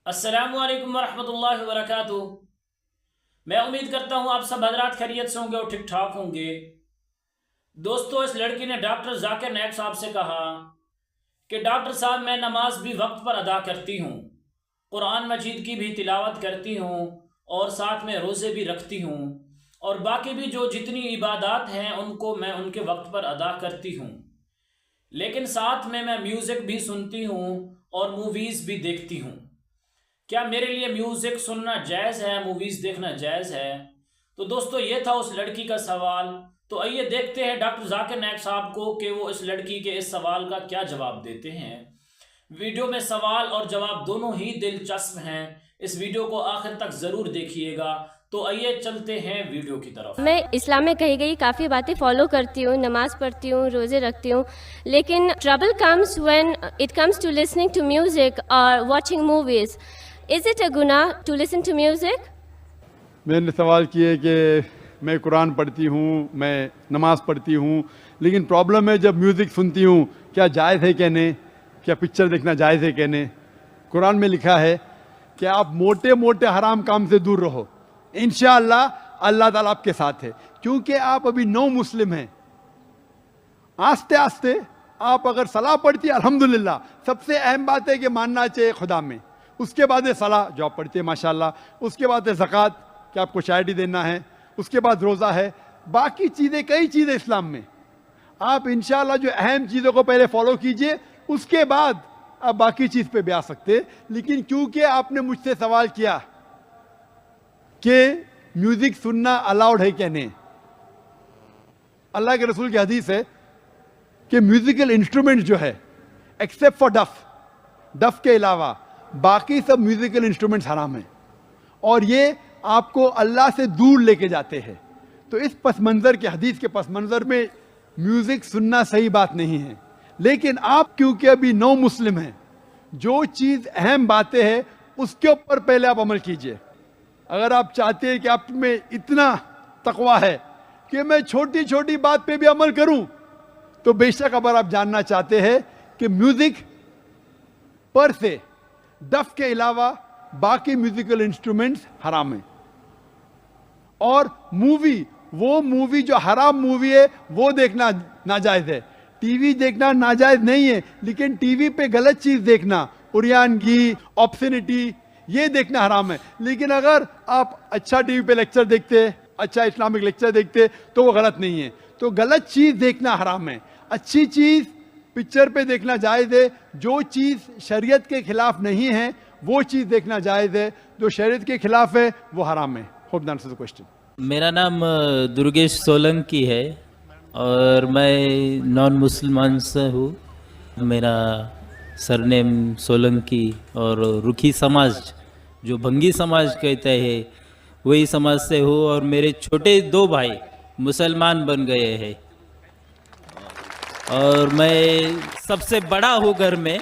अस्सलामु अलैकुम वरहमतुल्लाहि वबरकातुहू। मैं उम्मीद करता हूँ आप सब हजरात खैरियत से होंगे और ठीक ठाक होंगे। दोस्तों, इस लड़की ने डॉक्टर जाकिर नायक साहब से कहा कि डॉक्टर साहब, मैं नमाज भी वक्त पर अदा करती हूँ, कुरान मजीद की भी तिलावत करती हूँ और साथ में रोज़े भी रखती हूँ और बाकी भी जो जितनी इबादत हैं उनको मैं उनके वक्त पर अदा करती हूँ, लेकिन साथ में मैं म्यूज़िक भी सुनती हूँ और मूवीज़ भी देखती हूँ। क्या मेरे लिए म्यूज़िक सुनना जायज़ है, मूवीज़ देखना जायज़ है? तो दोस्तों, ये था उस लड़की का सवाल। तो आइए देखते हैं डॉक्टर जाकिर नायक साहब को कि वो इस लड़की के इस सवाल का क्या जवाब देते हैं। वीडियो में सवाल और जवाब दोनों ही दिलचस्प हैं। इस वीडियो को आखिर तक ज़रूर देखिएगा। तो आइए चलते हैं वीडियो की तरफ। मैं इस्लाम में कही गई काफ़ी बातें फॉलो करती हूँ, नमाज़ पढ़ती हूँ, रोज़े रखती हूँ, लेकिन trouble comes when it comes to listening to music और watching movies. Is it a गुनाह टू लिसन टू म्यूज़िक? मैंने सवाल किए कि मैं कुरान पढ़ती हूँ, मैं नमाज़ पढ़ती हूँ, लेकिन प्रॉब्लम है जब म्यूज़िक सुनती हूँ, क्या जायज़ है क्या नहीं, क्या पिक्चर देखना जायज़ है क्या नहीं। कुरान में लिखा है कि आप मोटे मोटे हराम काम से दूर रहो, इंशाअल्लाह अल्लाह ताला आपके साथ है। क्योंकि आप अभी नौ मुस्लिम हैं, आस्ते आस्ते आप अगर सलाह पढ़ती है अल्हम्दुलिल्लाह, सबसे अहम बात है कि मानना चाहिए खुदा में। उसके बाद है सलाह जो आप पढ़ते हैं माशाल्लाह, उसके बाद है ज़कात कि आपको चैरिटी देना है, उसके बाद रोज़ा है, बाकी चीज़ें कई चीज़ें इस्लाम में। आप इंशाअल्लाह जो अहम चीज़ों को पहले फॉलो कीजिए, उसके बाद आप बाकी चीज़ पे भी आ सकते। लेकिन क्योंकि आपने मुझसे सवाल किया कि म्यूज़िक सुनना अलाउड है क्या नहीं, अल्लाह के रसूल की हदीस है कि म्यूज़िकल इंस्ट्रूमेंट जो है एक्सेप्ट फॉर डफ के अलावा बाकी सब म्यूज़िकल इंस्ट्रूमेंट्स हराम हैं और ये आपको अल्लाह से दूर लेके जाते हैं। तो इस पस मंज़र के हदीस के पस मंज़र में म्यूज़िक सुनना सही बात नहीं है। लेकिन आप क्योंकि अभी नौ मुस्लिम हैं, जो चीज़ अहम बातें हैं उसके ऊपर पहले आप अमल कीजिए। अगर आप चाहते हैं कि आप में इतना तकवा है कि मैं छोटी छोटी बात पे भी अमल करूं, तो बेशक अगर आप जानना चाहते हैं कि म्यूज़िक पर से डफ के अलावा बाकी म्यूजिकल इंस्ट्रूमेंट्स हराम हैं। और वो मूवी जो हराम मूवी है वो देखना नाजायज़ है। टीवी देखना नाजायज़ नहीं है, लेकिन टीवी पे गलत चीज़ देखना, उरियानगी, ऑब्सिनिटी, ये देखना हराम है। लेकिन अगर आप अच्छा टीवी पे लेक्चर देखते, अच्छा इस्लामिक लेक्चर देखते, तो वो गलत नहीं है। तो गलत चीज़ देखना हराम है, अच्छी चीज़ पिक्चर पे देखना जायज़ है। जो चीज़ शरीयत के खिलाफ नहीं है वो चीज़ देखना जायज़ है, जो शरीयत के खिलाफ है वो हराम है। Hope that answers the question. मेरा नाम दुर्गेश सोलंकी है और मैं नॉन मुसलमान से हूँ। मेरा सरनेम सोलंकी और रुखी समाज जो भंगी समाज कहते हैं वही समाज से हूँ और मेरे छोटे दो भाई मुसलमान बन गए हैं और मैं सबसे बड़ा हूँ घर में,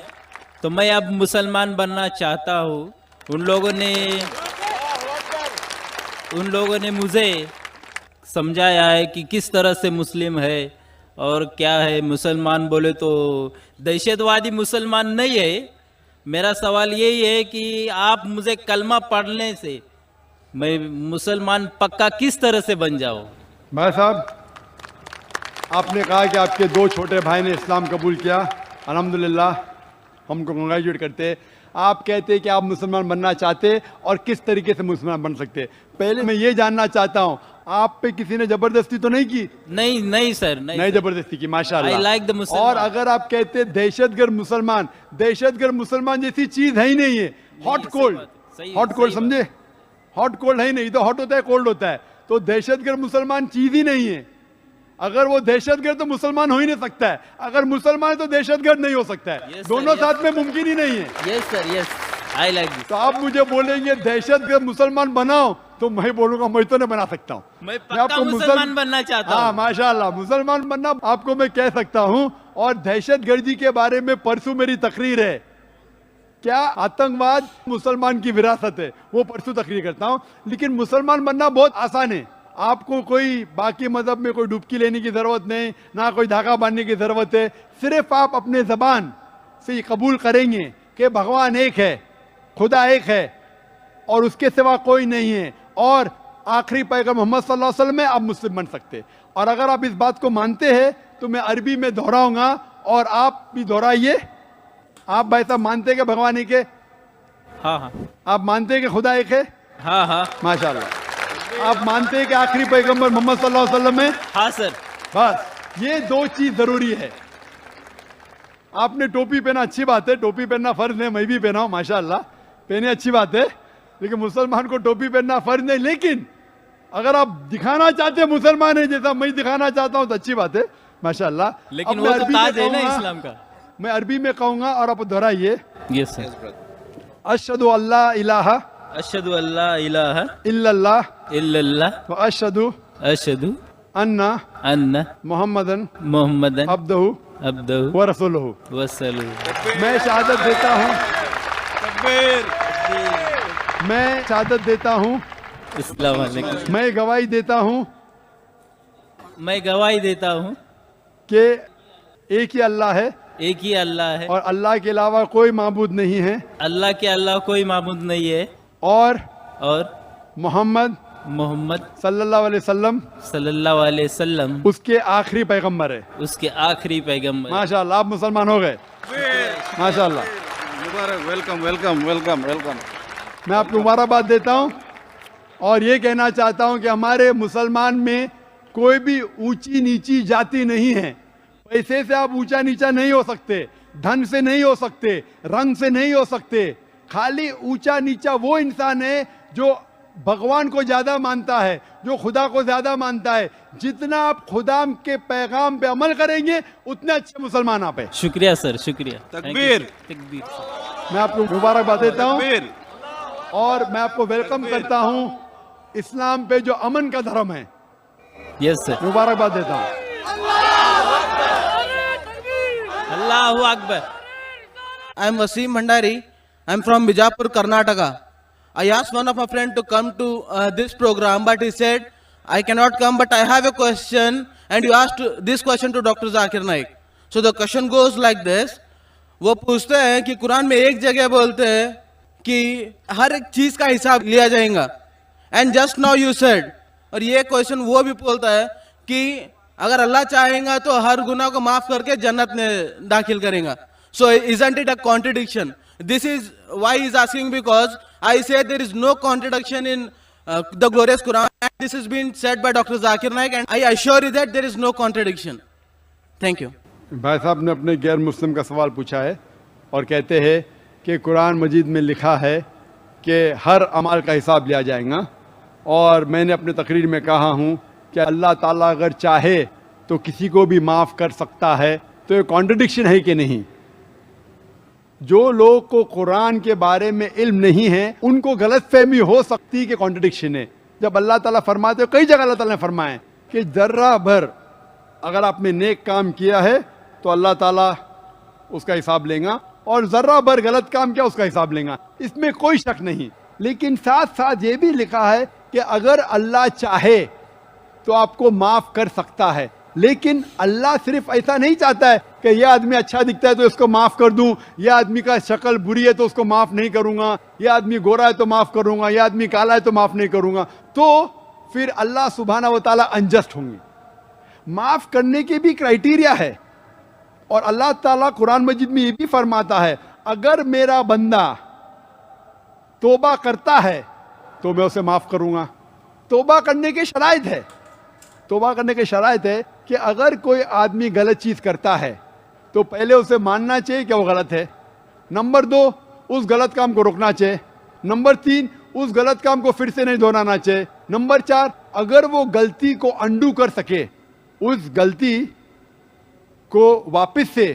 तो मैं अब मुसलमान बनना चाहता हूँ। उन लोगों ने मुझे समझाया है कि किस तरह से मुस्लिम है और क्या है। मुसलमान बोले तो दहशतवादी मुसलमान नहीं है। मेरा सवाल यही है कि आप मुझे कलमा पढ़ने से मैं मुसलमान पक्का किस तरह से बन जाऊँ। भाई साहब, आपने कहा कि आपके दो छोटे भाई ने इस्लाम कबूल किया, अल्हम्दुलिल्लाह, हमको कंग्रेचुलेट करते। आप कहते कि आप मुसलमान बनना चाहते और किस तरीके से मुसलमान बन सकते। पहले मैं ये जानना चाहता हूँ, आप पे किसी ने जबरदस्ती तो नहीं की? नहीं सर, नहीं जबरदस्ती की, माशाल्लाह। I like the Muslim। और अगर आप कहते दहशतगर्द मुसलमान जैसी चीज है ही नहीं है। हॉट कोल्ड समझे, हॉट कोल्ड है ही नहीं, तो हॉट होता है कोल्ड होता है, तो दहशतगर्द मुसलमान चीज ही नहीं है। अगर वो दहशतगर्द तो मुसलमान हो ही नहीं सकता है, अगर मुसलमान है तो दहशतगर्द नहीं हो सकता है। दोनों साथ में मुमकिन ही नहीं है। Yes sir, yes, I like this. तो आप मुझे बोलेंगे दहशतगर्द मुसलमान बनाओ, तो मैं बोलूंगा मैं तो नहीं बना सकता हूँ। मैं पक्का मुसलमान बनना चाहता हूँ। हाँ माशाल्लाह, मुसलमान बनना आपको मैं कह सकता हूँ। और दहशतगर्दी के बारे में परसों मेरी तकरीर है, क्या आतंकवाद मुसलमान की विरासत है, वो परसों तकरीर करता हूँ। लेकिन मुसलमान बनना बहुत आसान है। आपको कोई बाकी मजहब में कोई डुबकी लेने की ज़रूरत नहीं, ना कोई धागा बांधने की ज़रूरत है। सिर्फ आप अपने ज़बान से कबूल करेंगे कि भगवान एक है, खुदा एक है और उसके सिवा कोई नहीं है, और आखिरी पैगंबर मोहम्मद सल्लल्लाहु अलैहि वसल्लम में आप मुस्लिम बन सकते। और अगर आप इस बात को मानते हैं तो मैं अरबी में दोहराऊंगा और आप भी दोहराइए। आप भाई साहब मानते हैं कि भगवान एक है? हाँ हाँ आप मानते हैं कि खुदा एक है? हाँ हाँ माशाल्लाह। आप मानते हैं कि आखिरी पैगंबर मोहम्मद सल्लल्लाहु अलैहि वसल्लम है? हाँ सर। बस ये दो चीज जरूरी है। आपने टोपी पहना, अच्छी बात है, टोपी पहनना फर्ज है, मैं भी पहना हूं माशाल्लाह, पहने अच्छी बात है, लेकिन मुसलमान को टोपी पहनना फर्ज नहीं। लेकिन अगर आप दिखाना चाहते हैं मुसलमान है जैसा मैं दिखाना चाहता हूं तो अच्छी बात है माशाल्लाह। लेकिन अब वो मैं तो अरबी में ताज है ना कहूंगा, इस्लाम का। मैं अरबी में कहूंगा और आप दोहराइए। Yes sir. अशहदु अल्ला इलाहा अशहदु अल्ला इलाहा इल्लल्लाह इल्लल्लाह व अशहदु अशहदु अन्ना अन्न मुहम्मदन मोहम्मदन अब्दहु अब्दहु व रसूलुहु। वसल्लम। मैं शहादत देता हूँ, मैं शहादत देता हूँ, अस्सलाम वालेकुम। मैं गवाही देता हूँ मैं गवाही देता हूँ कि एक ही अल्लाह है एक ही अल्लाह है और अल्लाह के अलावा कोई माबूद नहीं है, अल्लाह के अलावा कोई माबूद नहीं है, और और मोहम्मद मोहम्मद सल्लल्लाहु अलैहि वसल्लम सल्लल्लाहु अलैहि वसल्लम उसके आखिरी पैगंबर है। उसके आखिरी पैगंबर। माशाल्लाह, आप मुसलमान हो गए माशाल्लाह। Welcome welcome welcome welcome. मैं आपको मुबारकबाद देता हूँ और ये कहना चाहता हूँ कि हमारे मुसलमान में कोई भी ऊंची नीची जाति नहीं है। पैसे से आप ऊंचा नीचा नहीं हो सकते, धन से नहीं हो सकते, रंग से नहीं हो सकते। खाली ऊंचा नीचा वो इंसान है जो भगवान को ज्यादा मानता है, जो खुदा को ज्यादा मानता है। जितना आप खुदा के पैगाम पे अमल करेंगे उतने अच्छे मुसलमान आप हैं। शुक्रिया सर, शुक्रिया। तकबीर। तकबीर। मैं आपको मुबारकबाद देता हूँ तकबीर। और मैं आपको वेलकम करता हूँ इस्लाम पे जो अमन का धर्म है। Yes sir. मुबारकबाद देता हूँ। अल्लाहु Akbar. I am Wasim Bhandari. I am from Bijapur, Karnataka. I asked one of my friends to come to this program, but he said, I cannot come, but I have a question. And you asked this question to Dr. Zakir Naik. So the question goes like this. वो पूछते हैं कि कुरान में एक जगह बोलते हैं कि हर एक चीज का हिसाब लिया जाएगा. And just now you said, और ये क्वेश्चन वो भी बोलता है कि अगर अल्लाह चाहेगा तो हर गुनाह को माफ करके जन्नत में दाखिल करेगा. So isn't it a contradiction? This is why he is asking, because I say there is no contradiction in the glorious Quran, and this has been said by Dr. Zakir Naik, and I assure you that there is no contradiction. Thank you. भाई साहब ने अपने गैर मुस्लिम का सवाल पूछा है और कहते हैं कि कुरान मजीद में लिखा है कि हर अमाल का हिसाब लिया जाएगा, और मैंने अपने तकरीर में कहा हूँ कि अल्लाह ताला अगर चाहे तो किसी को भी माफ़ कर सकता है. तो ये कॉन्ट्रडिक्शन है कि नहीं? जो लोग को कुरान के बारे में इल्म नहीं है उनको गलतफहमी हो सकती है कि कॉन्ट्रडिक्शन है. जब अल्लाह ताला फरमाते, कई जगह अल्लाह ताला ने फरमाया कि जर्रा भर अगर आपने नेक काम किया है तो अल्लाह ताला उसका हिसाब लेगा, और जर्रा भर गलत काम किया उसका हिसाब लेगा, इसमें कोई शक नहीं. लेकिन साथ साथ ये भी लिखा है कि अगर अल्लाह चाहे तो आपको माफ कर सकता है. लेकिन अल्लाह सिर्फ ऐसा नहीं चाहता है कि यह आदमी अच्छा दिखता है तो इसको माफ कर दूं, यह आदमी का शक्ल बुरी है तो उसको माफ नहीं करूंगा, यह आदमी गोरा है तो माफ करूंगा, यह आदमी काला है तो माफ नहीं करूंगा. तो फिर अल्लाह सुब्हाना व तआला अनजस्ट होंगे. माफ करने के भी क्राइटेरिया है, और अल्लाह ताला कुरान मजीद में ये भी फरमाता है अगर मेरा बंदा तौबा करता है तो मैं उसे माफ करूंगा. तौबा करने के शराइत है, तौबा करने के शराइत है कि अगर कोई आदमी गलत चीज करता है तो पहले उसे मानना चाहिए कि वो गलत है. नंबर 2, उस गलत काम को रोकना चाहिए. नंबर 3, उस गलत काम को फिर से नहीं दोहराना चाहिए. नंबर 4, अगर वो गलती को अंडू कर सके, उस गलती को वापस से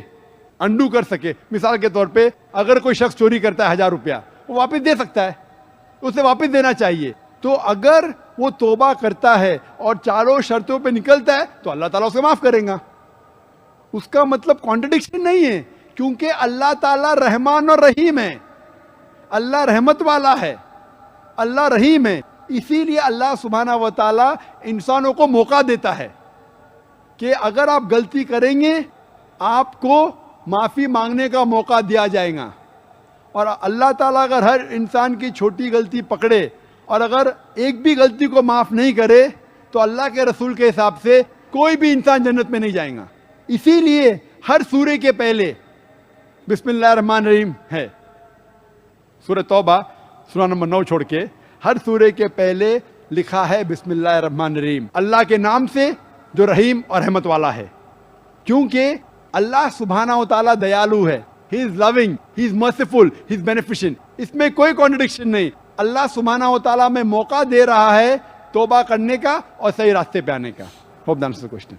अंडू कर सके. मिसाल के तौर पे अगर कोई शख्स चोरी करता है 1000 रुपया, वो वापस दे सकता है, उसे वापस देना चाहिए. तो अगर वो तौबा करता है और चारों शर्तों पे निकलता है तो अल्लाह ताला उसे माफ करेगा. उसका मतलब कॉन्ट्रडिक्शन नहीं है, क्योंकि अल्लाह ताला रहमान और रहीम है. अल्लाह रहमत वाला है, अल्लाह रहीम है. इसीलिए अल्लाह सुब्हाना व तआला इंसानों को मौका देता है कि अगर आप गलती करेंगे आपको माफी मांगने का मौका दिया जाएगा, और अल्लाह ताला अगर हर इंसान की छोटी गलती पकड़े और अगर एक भी गलती को माफ़ नहीं करे तो अल्लाह के रसूल के हिसाब से कोई भी इंसान जन्नत में नहीं जाएगा। इसीलिए हर सूरे के पहले बिस्मिल्लाहिर्रहमानिर्रहीम है। सूरह तौबा सूरा नंबर 9 छोड़ के हर सूरे के पहले लिखा है बिस्मिल्लाहिर्रहमानिर्रहीम, अल्लाह के नाम से जो रहीम और रहमत वाला है। क्योंकि अल्लाह सुब्हानहू व तआला दयालु है, he is loving, he is merciful, he is beneficent. इसमें कोई कॉन्ट्रडिक्शन नहीं। अल्लाह सुब्हानहू व तआला में मौका दे रहा है तौबा करने का और सही रास्ते पे आने का। Hope that answers the question.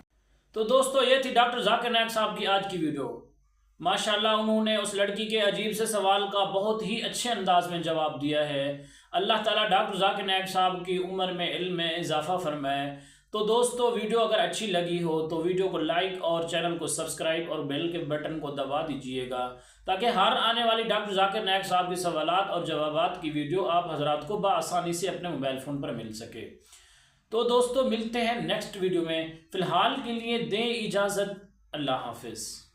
तो दोस्तों ये थी डॉक्टर जाकिर नायक साहब की आज की वीडियो। माशाल्लाह उन्होंने उस लड़की के अजीब से सवाल का बहुत ही अच्छे अंदाज में जवाब दिया है। अल्लाह ताला डॉक्टर जाकिर नायक साहब की उम्र में, इल्म में इजाफा फरमाए। तो दोस्तों वीडियो अगर अच्छी लगी हो तो वीडियो को लाइक और चैनल को सब्सक्राइब और बेल के बटन को दबा दीजिएगा, ताकि हर आने वाली डॉक्टर जाकिर नायक साहब के सवालात और जवाबात की वीडियो आप हजरात को बआसानी से अपने मोबाइल फ़ोन पर मिल सके। तो दोस्तों मिलते हैं नेक्स्ट वीडियो में। फ़िलहाल के लिए दें इजाज़त। अल्लाह हाफिज़।